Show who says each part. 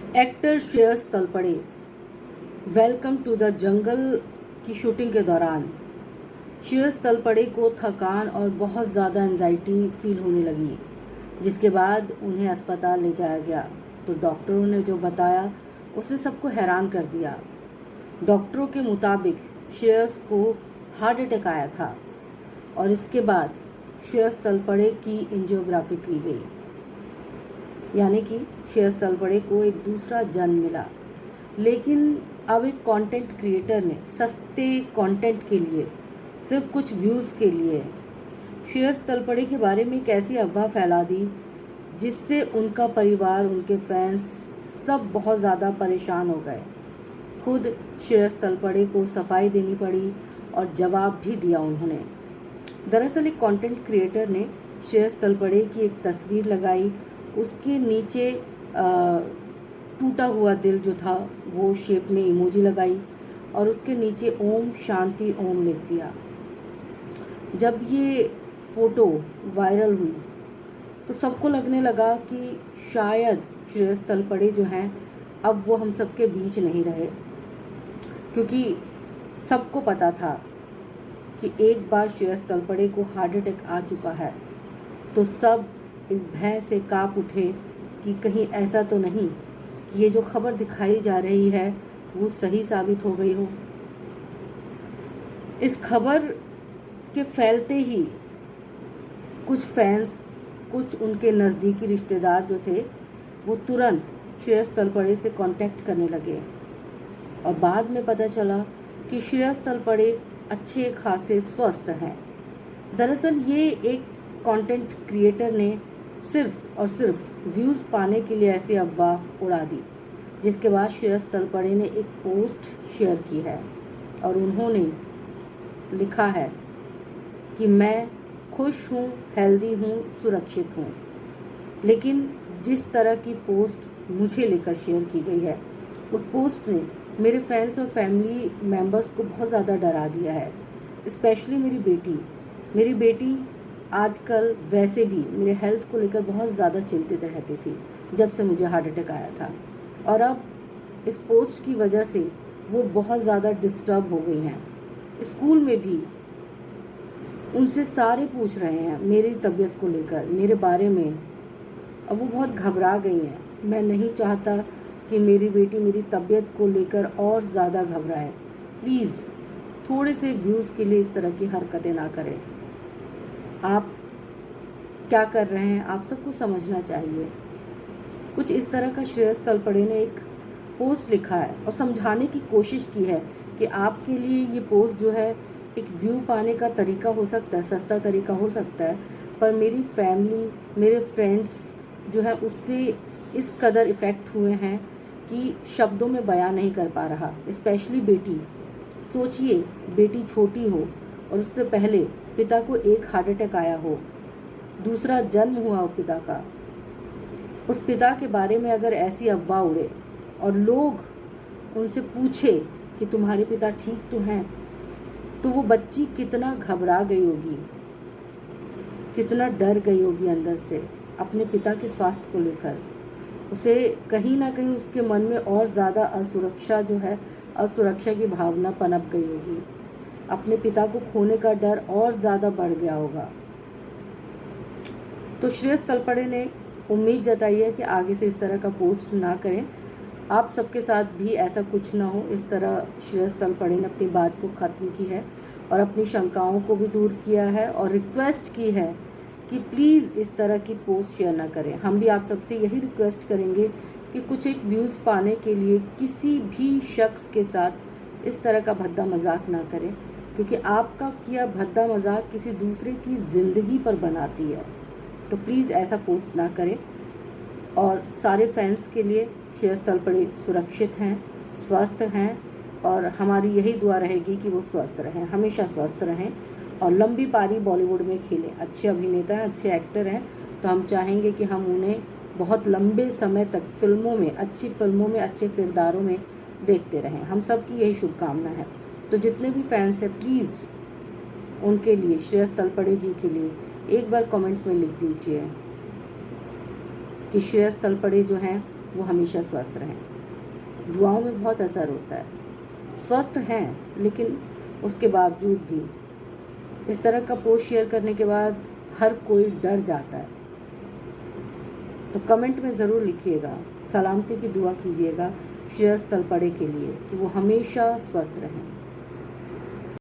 Speaker 1: Actor Shreyas Talpade welcome to the jungle की shooting के दौरान श्रेयस तलपड़े को थकान और बहुत ज़्यादा एंजाइटी फील होने लगी, जिसके बाद उन्हें अस्पताल ले जाया गया। तो डॉक्टरों ने जो बताया उसने सबको हैरान कर दिया। डॉक्टरों के मुताबिक श्रेयस को हार्ट अटैक आया था और इसके बाद श्रेयस तलपड़े की एंजियोग्राफी की गई, यानी कि श्रेयस तलपड़े को एक दूसरा जन्म मिला। लेकिन अब एक कंटेंट क्रिएटर ने सस्ते कंटेंट के लिए, सिर्फ कुछ व्यूज़ के लिए श्रेयस तलपड़े के बारे में एक ऐसी अफवाह फैला दी जिससे उनका परिवार, उनके फैंस सब बहुत ज़्यादा परेशान हो गए। खुद श्रेयस तलपड़े को सफाई देनी पड़ी और जवाब भी दिया उन्होंने। दरअसल एक कंटेंट क्रिएटर ने श्रेयस तलपड़े की एक तस्वीर लगाई, उसके नीचे टूटा हुआ दिल जो था वो शेप में इमोजी लगाई और उसके नीचे ओम शांति ओम लिख दिया। जब ये फ़ोटो वायरल हुई तो सबको लगने लगा कि शायद श्रेयस तलपड़े जो हैं अब वो हम सबके बीच नहीं रहे, क्योंकि सबको पता था कि एक बार श्रेयस तलपड़े को हार्ट अटैक आ चुका है। तो सब इस भय से काँप उठे कि कहीं ऐसा तो नहीं कि ये जो खबर दिखाई जा रही है वो सही साबित हो गई हो। इस खबर के फैलते ही कुछ फैंस, कुछ उनके नज़दीकी रिश्तेदार जो थे वो तुरंत श्रेयस तलपड़े से कांटेक्ट करने लगे और बाद में पता चला कि श्रेयस तलपड़े अच्छे खासे स्वस्थ हैं। दरअसल ये एक कंटेंट क्रिएटर ने सिर्फ और सिर्फ व्यूज़ पाने के लिए ऐसी अफवाह उड़ा दी, जिसके बाद श्रेयस तलपड़े ने एक पोस्ट शेयर की है और उन्होंने लिखा है कि मैं खुश हूँ, हेल्दी हूँ, सुरक्षित हूँ। लेकिन जिस तरह की पोस्ट मुझे लेकर शेयर की गई है, उस पोस्ट ने मेरे फैंस और फैमिली मेम्बर्स को बहुत ज़्यादा डरा दिया है। स्पेशली मेरी बेटी आजकल वैसे भी मेरे हेल्थ को लेकर बहुत ज़्यादा चिंतित रहती थी जब से मुझे हार्ट अटैक आया था, और अब इस पोस्ट की वजह से वो बहुत ज़्यादा डिस्टर्ब हो गई हैं। स्कूल में भी उनसे सारे पूछ रहे हैं मेरी तबीयत को लेकर, मेरे बारे में, अब वो बहुत घबरा गई हैं। मैं नहीं चाहता कि मेरी बेटी मेरी तबीयत को लेकर और ज़्यादा घबराए। प्लीज़ थोड़े से व्यूज़ के लिए इस तरह की हरकतें ना करें। आप क्या कर रहे हैं आप सबको समझना चाहिए। कुछ इस तरह का श्रेयस तलपड़े ने एक पोस्ट लिखा है और समझाने की कोशिश की है कि आपके लिए ये पोस्ट जो है एक व्यू पाने का तरीका हो सकता है, सस्ता तरीका हो सकता है, पर मेरी फैमिली, मेरे फ्रेंड्स जो है उससे इस कदर इफ़ेक्ट हुए हैं कि शब्दों में बयां नहीं कर पा रहा। स्पेशली बेटी, सोचिए बेटी छोटी हो और उससे पहले पिता को एक हार्ट अटैक आया हो, दूसरा जन्म हुआ हो पिता का, उस पिता के बारे में अगर ऐसी अफवाह उड़े और लोग उनसे पूछे कि तुम्हारे पिता ठीक तो हैं, तो वो बच्ची कितना घबरा गई होगी, कितना डर गई होगी अंदर से अपने पिता के स्वास्थ्य को लेकर। उसे कहीं ना कहीं उसके मन में और ज़्यादा असुरक्षा की भावना पनप गई होगी। अपने पिता को खोने का डर और ज़्यादा बढ़ गया होगा। तो श्रेयस तलपड़े ने उम्मीद जताई है कि आगे से इस तरह का पोस्ट ना करें। आप सबके साथ भी ऐसा कुछ ना हो। इस तरह श्रेयस तलपड़े ने अपनी बात को ख़त्म की है और अपनी शंकाओं को भी दूर किया है और रिक्वेस्ट की है कि प्लीज़ इस तरह की पोस्ट शेयर ना करें। हम भी आप सबसे यही रिक्वेस्ट करेंगे कि कुछ एक व्यूज़ पाने के लिए किसी भी शख्स के साथ इस तरह का भद्दा मजाक ना करें, क्योंकि आपका किया भद्दा मजाक किसी दूसरे की ज़िंदगी पर बनाती है। तो प्लीज़ ऐसा पोस्ट ना करें। और सारे फैंस के लिए श्रेयस तलपड़े सुरक्षित हैं, स्वस्थ हैं और हमारी यही दुआ रहेगी कि वो स्वस्थ रहें, हमेशा स्वस्थ रहें और लंबी पारी बॉलीवुड में खेलें। अच्छे अभिनेता हैं, अच्छे एक्टर हैं, तो हम चाहेंगे कि हम उन्हें बहुत लंबे समय तक अच्छी फिल्मों में, अच्छे किरदारों में देखते रहें। हम सब की यही शुभकामना है। तो जितने भी फैंस हैं प्लीज़ उनके लिए, श्रेयस तलपड़े जी के लिए एक बार कमेंट में लिख दीजिए कि श्रेयस तलपड़े जो हैं वो हमेशा स्वस्थ रहें। दुआओं में बहुत असर होता है। स्वस्थ हैं लेकिन उसके बावजूद भी इस तरह का पोस्ट शेयर करने के बाद हर कोई डर जाता है। तो कमेंट में ज़रूर लिखिएगा, सलामती की दुआ कीजिएगा श्रेयस तलपड़े के लिए कि वो हमेशा स्वस्थ रहें।